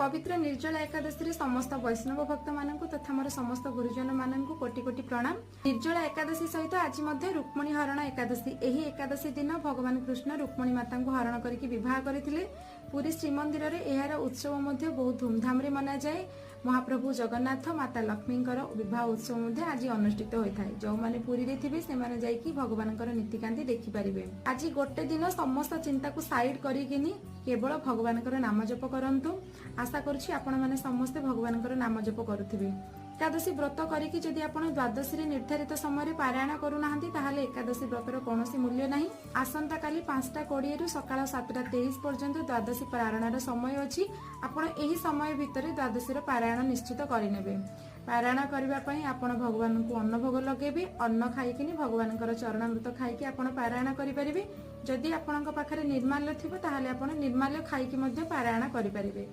पवित्र निर्जला एकादशी रे समस्त वैष्णव भक्त मानक तथा मोर समस्त गुरुजन मानक कोटि कोटि प्रणाम। निर्जला एकादशी सहित आज मध्य रुक्मिणी हरण एकादशी। एही एकादशी दिन भगवान कृष्ण रुक्मिणी माता को हरण करके विवाह करथिले। पुरी श्रीमंदिर रे एहार उत्सव मध्य बहुत धूमधाम रे मना जाए। महाप्रभु जगन्नाथ माता लक्ष्मींकर विवाह उत्सव मध्य आज अनुष्ठित होता है। जो माने पुरी रे थिबे से माने जाई कि भगवानकर नीतिकांति देखि परिबे। आज गोटे दिन समस्त चिंता को साइड करिकिनी केवल भगवानकर नाम जप करंतु। आशा करुछि आपण माने समस्त भगवानकर नाम जप करुथिबे। एकादशी व्रत करिकि जदि आपण द्वादशी रे निर्धारित समय रे पारायण करू नाहंती ताहाले एकादशी व्रतर कोनोसी मूल्य नाही। आसंता काली 5:20 रु सकाळ 7:23 पर्यंत द्वादशी पारायणर समय अछि। आपण एही समय भितरे द्वादशी रो पारायण निश्चित करिनेबे। पारायण करबा पई आपण भगवान को अन्न भोग लगेबे। अन्न खाइकिनी भगवानकर चरणामृत खाइकि आपण पारायण करि परिबे। जदि आपणक पाखरे निर्माल्य थिबो ताहाले आपण निर्माल्य खाइकि मध्ये पारायण करि परिबे।